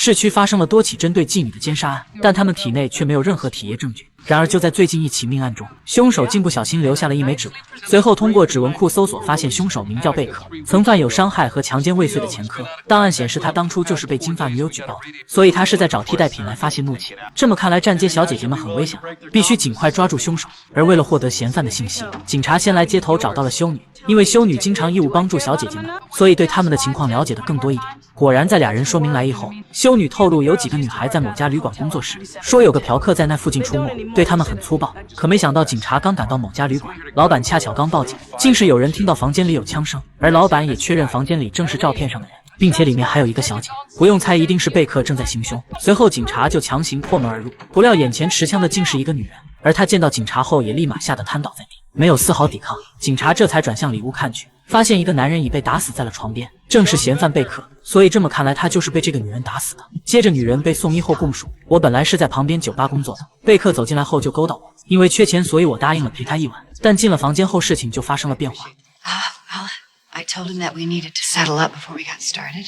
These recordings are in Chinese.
市区发生了多起针对妓女的奸杀案，但他们体内却没有任何体液证据。然而就在最近一起命案中，凶手竟不小心留下了一枚指纹。随后通过指纹库搜索，发现凶手名叫贝克，曾犯有伤害和强奸未遂的前科。档案显示他当初就是被金发女友举报的，所以他是在找替代品来发泄怒气。这么看来，站街小姐姐们很危险，必须尽快抓住凶手。而为了获得嫌犯的信息，警察先来街头找到了修女，因为修女经常义务帮助小姐姐们，所以对他们的情况了解的更多一点。果然在俩人说明来意后，修女透露有几个女孩在某家旅馆工作时，说有个嫖客在那附近出没，对他们很粗暴。可没想到警察刚赶到某家旅馆，老板恰巧刚报警，竟是有人听到房间里有枪声，而老板也确认房间里正是照片上的人，并且里面还有一个小姐，不用猜，一定是贝克正在行凶。随后警察就强行破门而入，不料眼前持枪的竟是一个女人，而她见到警察后也立马吓得瘫倒在地，没有丝毫抵抗。警察这才转向里屋看去，发现一个男人已被打死在了床边，正是嫌犯贝克，所以这么看来他就是被这个女人打死的。接着女人被送医后供述，我本来是在旁边酒吧工作的，贝克走进来后就勾搭我，因为缺钱所以我答应了陪他一晚，但进了房间后事情就发生了变化。Well, I told him that we needed to settle up before we got started,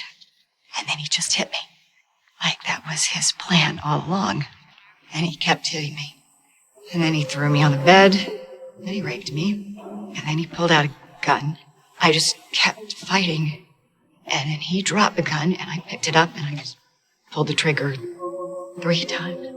and then he just hit me. Like that was his plan all along. And he kept hitting me. And then he threw me on the bed, then he raped me, and then he pulled out a gun. I just kept fighting, and then he dropped the gun, and I picked it up, and I just pulled the trigger 3 times.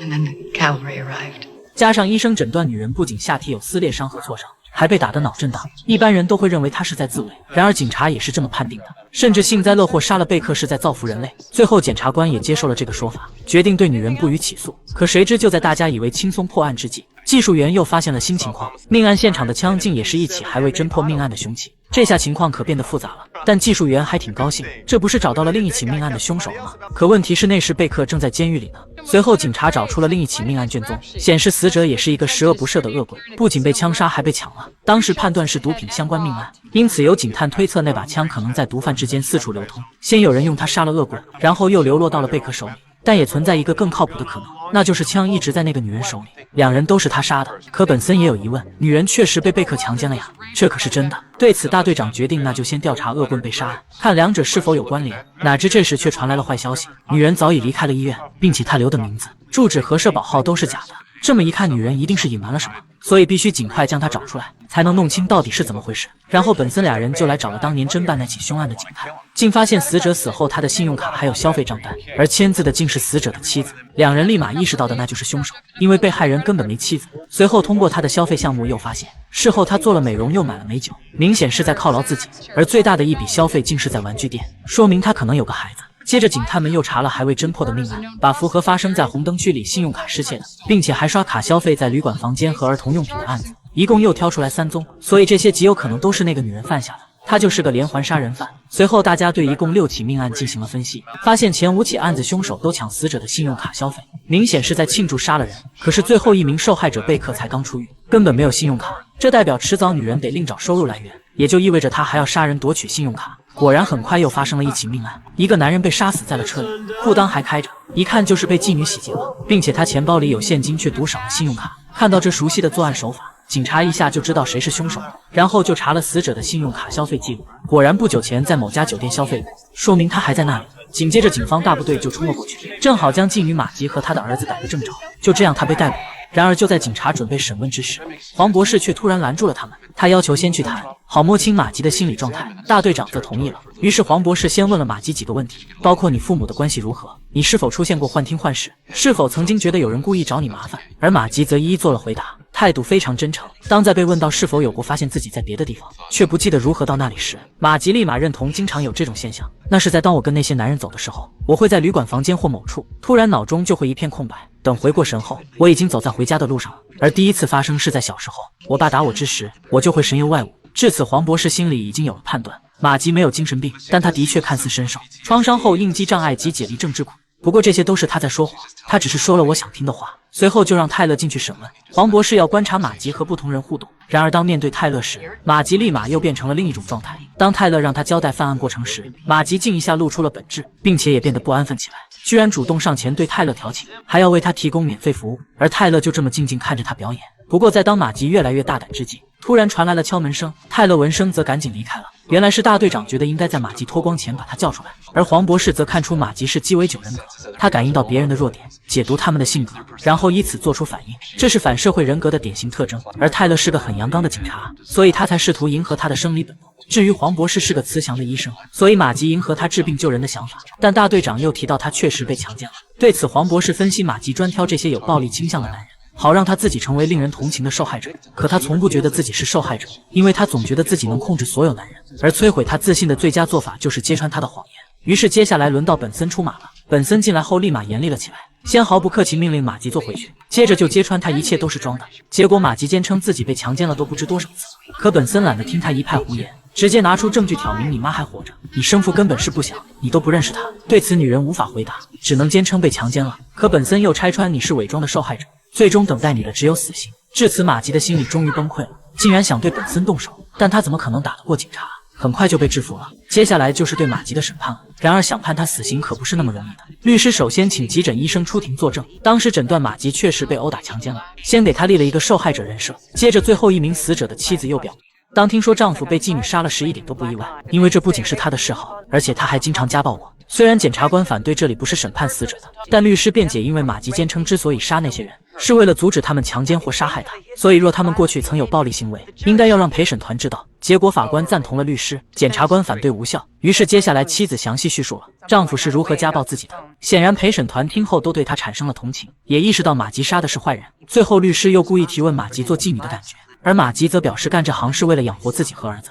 And then the cavalry arrived. 加上医生诊断，女人不仅下体有撕裂伤和挫伤，还被打得脑震荡，一般人都会认为她是在自卫，然而警察也是这么判定的，甚至幸灾乐祸杀了贝克是在造福人类。最后检察官也接受了这个说法，决定对女人不予起诉。可谁知就在大家以为轻松破案之际，技术员又发现了新情况，命案现场的枪竟也是一起还未侦破命案的凶器。这下情况可变得复杂了，但技术员还挺高兴，这不是找到了另一起命案的凶手了吗？可问题是那时贝克正在监狱里呢。随后警察找出了另一起命案卷宗，显示死者也是一个十恶不赦的恶鬼，不仅被枪杀还被抢了。当时判断是毒品相关命案，因此有警探推测那把枪可能在毒贩之间四处流通，先有人用它杀了恶鬼，然后又流落到了贝克手里。但也存在一个更靠谱的可能，那就是枪一直在那个女人手里，两人都是他杀的。可本森也有疑问，女人确实被贝克强奸了呀，这可是真的。对此大队长决定那就先调查恶棍被杀案，看两者是否有关联。哪知这时却传来了坏消息，女人早已离开了医院，并且她留的名字、住址和社保号都是假的。这么一看，女人一定是隐瞒了什么，所以必须尽快将她找出来，才能弄清到底是怎么回事。然后本森俩人就来找了当年侦办那起凶案的警探，竟发现死者死后他的信用卡还有消费账单，而签字的竟是死者的妻子。两人立马意识到的那就是凶手，因为被害人根本没妻子。随后通过他的消费项目又发现，事后他做了美容又买了美酒，明显是在犒劳自己，而最大的一笔消费竟是在玩具店，说明他可能有个孩子。接着警探们又查了还未侦破的命案，把符合发生在红灯区里信用卡失窃的，并且还刷卡消费在旅馆房间和儿童用品的案子，一共又挑出来3宗，所以这些极有可能都是那个女人犯下的，她就是个连环杀人犯。随后大家对一共6起命案进行了分析，发现前5起案子凶手都抢死者的信用卡消费，明显是在庆祝杀了人。可是最后一名受害者贝克才刚出狱，根本没有信用卡，这代表迟早女人得另找收入来源，也就意味着她还要杀人夺取信用卡。果然很快又发生了一起命案，一个男人被杀死在了车里，裤裆还开着，一看就是被妓女洗劫了，并且他钱包里有现金却赌少了信用卡。看到这熟悉的作案手法，警察一下就知道谁是凶手了，然后就查了死者的信用卡消费记录，果然不久前在某家酒店消费过，说明他还在那里。紧接着警方大部队就冲了过去，正好将妓女马吉和他的儿子逮个正着，就这样他被逮捕了。然而就在警察准备审问之时，黄博士却突然拦住了他们，他要求先去谈，好摸清马吉的心理状态。大队长则同意了，于是黄博士先问了马吉几个问题，包括你父母的关系如何，你是否出现过幻听幻视，是否曾经觉得有人故意找你麻烦。而马吉则一一做了回答，态度非常真诚。当再被问到是否有过发现自己在别的地方却不记得如何到那里时，马吉立马认同经常有这种现象，那是在当我跟那些男人走的时候，我会在旅馆房间或某处突然脑中就会一片空白，等回过神后我已经走在回家的路上了。而第一次发生是在小时候，我爸打我之时，我就会神游外物。至此黄博士心里已经有了判断，马吉没有精神病，但他的确看似身受创伤后应激障碍及解离症之苦。不过这些都是他在说谎，他只是说了我想听的话。随后就让泰勒进去审问，黄博士要观察马吉和不同人互动。然而当面对泰勒时，马吉立马又变成了另一种状态。当泰勒让他交代犯案过程时，马吉竟一下露出了本质，并且也变得不安分起来，居然主动上前对泰勒调情，还要为他提供免费服务。而泰勒就这么静静看着他表演。不过在当马吉越来越大胆之际，突然传来了敲门声，泰勒闻声则赶紧离开了。原来是大队长觉得应该在马吉脱光前把他叫出来，而黄博士则看出马吉是鸡尾酒人格，他感应到别人的弱点，解读他们的性格，然后依此做出反应，这是反社会人格的典型特征。而泰勒是个很阳刚的警察，所以他才试图迎合他的生理本能。至于黄博士是个慈祥的医生，所以马吉迎合他治病救人的想法。但大队长又提到他确实被强奸了，对此黄博士分析马吉专挑这些有暴力倾向的男人，好让他自己成为令人同情的受害者。可他从不觉得自己是受害者，因为他总觉得自己能控制所有男人，而摧毁他自信的最佳做法就是揭穿他的谎言。于是接下来轮到本森出马了。本森进来后立马严厉了起来，先毫不客气命令马吉坐回去，接着就揭穿他一切都是装的。结果马吉坚称自己被强奸了都不知多少次，可本森懒得听他一派胡言，直接拿出证据挑明你妈还活着，你生父根本是不想，你都不认识他。对此女人无法回答，只能坚称被强奸了。可本森又拆穿你是伪装的受害者，最终等待你的只有死刑。至此马吉的心里终于崩溃了，竟然想对本森动手，但他怎么可能打得过警察？很快就被制服了。接下来就是对马吉的审判了。然而想判他死刑可不是那么容易的。律师首先请急诊医生出庭作证，当时诊断马吉确实被殴打强奸了，先给他立了一个受害者人设。接着最后一名死者的妻子又表明，当听说丈夫被妓女杀了时一点都不意外，因为这不仅是她的嗜好，而且她还经常家暴我。虽然检察官反对这里不是审判死者的，但律师辩解，因为马吉坚称之所以杀那些人，是为了阻止他们强奸或杀害他，所以若他们过去曾有暴力行为，应该要让陪审团知道。结果法官赞同了律师，检察官反对无效。于是接下来妻子详细叙述了丈夫是如何家暴自己的。显然陪审团听后都对他产生了同情，也意识到马吉杀的是坏人。最后律师又故意提问马吉做妓女的感觉，而马吉则表示干这行是为了养活自己和儿子。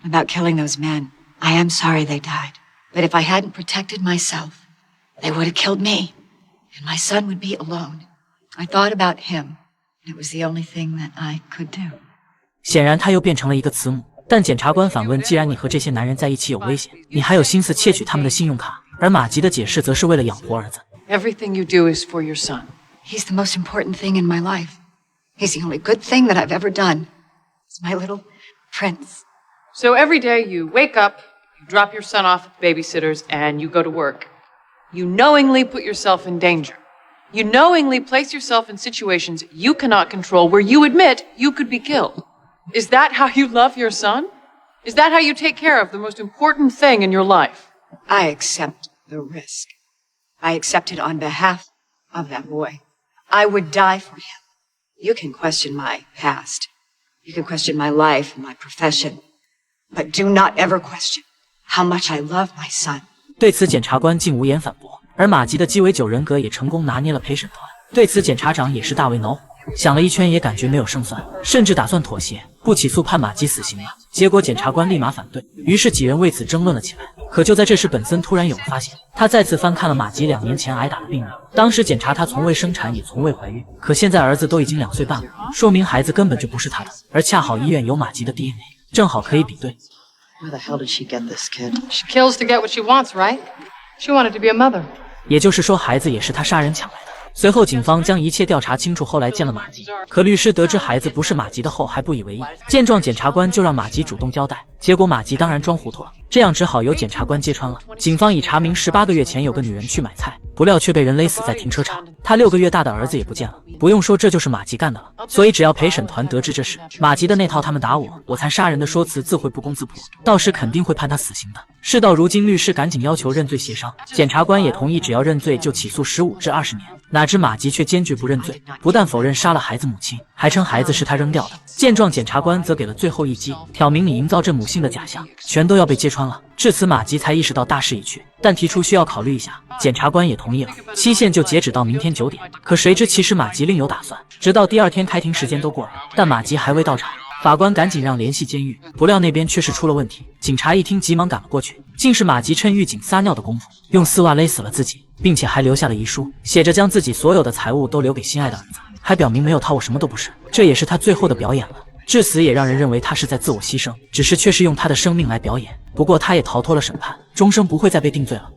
About killing those men, I am sorry they died. But if I hadn't protected myself, they would have killed me, and my son would be alone. I thought about him, and it was the only thing that I could do. 显然他又变成了一个慈母，但检察官反问，既然你和这些男人在一起有危险，你还有心思窃取他们的信用卡？而马吉的解释则是为了养活儿子。 Everything you do is for your son. He's the most important thing in my life. He's the only good thing that I've ever done. He's my little prince. So every day you wake up, you drop your son off at babysitter's, and you go to work. You knowingly put yourself in danger. You knowingly place yourself in situations you cannot control where you admit you could be killed. Is that how you love your son? Is that how you take care of the most important thing in your life? I accept the risk. I accept it on behalf of that boy. I would die for him. You can question my past. You can question my life and my profession. But do not ever question how much I love my son. 对此检察官竟无言反驳，而马吉的鸡尾酒人格也成功拿捏了陪审团。对此检察长也是大为恼火，想了一圈也感觉没有胜算，甚至打算妥协，不起诉判马吉死刑了。结果检察官立马反对，于是几人为此争论了起来。可就在这时，本森突然有了发现，他再次翻看了马吉2年前挨打的病历，当时检查他从未生产也从未怀孕，可现在儿子都已经2岁半了，说明孩子根本就不是他的，而恰好医院有马吉的 DNA， 正好可以比对。 Where the hell did she get this kid? She kills to get what she wants, right? She wanted to be a mother. 也就是说，孩子也是他杀人抢来的。随后，警方将一切调查清楚，后来见了马吉。可律师得知孩子不是马吉的后，还不以为意。见状，检察官就让马吉主动交代。结果马吉当然装糊涂了，这样只好由检察官揭穿了。警方已查明18个月前有个女人去买菜，不料却被人勒死在停车场。她6个月大的儿子也不见了。不用说，这就是马吉干的了。所以只要陪审团得知这事，马吉的那套他们打我，我才杀人的说辞自会不攻自破，到时肯定会判他死刑的。事到如今，律师赶紧要求认罪协商，检察官也同意，只要认罪就起诉15至20年。哪知马吉却坚决不认罪，不但否认杀了孩子母亲，还称孩子是他扔掉的。见状，检察官则给了最后一击，挑明你营造这母性的假象，全都要被揭穿了。至此，马吉才意识到大势已去，但提出需要考虑一下，检察官也同意了，期限就截止到明天9点。可谁知其实马吉另有打算，直到第2天开庭时间都过了，但马吉还未到场。法官赶紧让联系监狱，不料那边却是出了问题。警察一听，急忙赶了过去，竟是马吉趁狱警撒尿的功夫，用丝袜勒死了自己，并且还留下了遗书，写着将自己所有的财物都留给心爱的儿子，还表明没有他我什么都不是。这也是他最后的表演了。至此也让人认为他是在自我牺牲，只是却是用他的生命来表演。不过他也逃脱了审判，终生不会再被定罪了。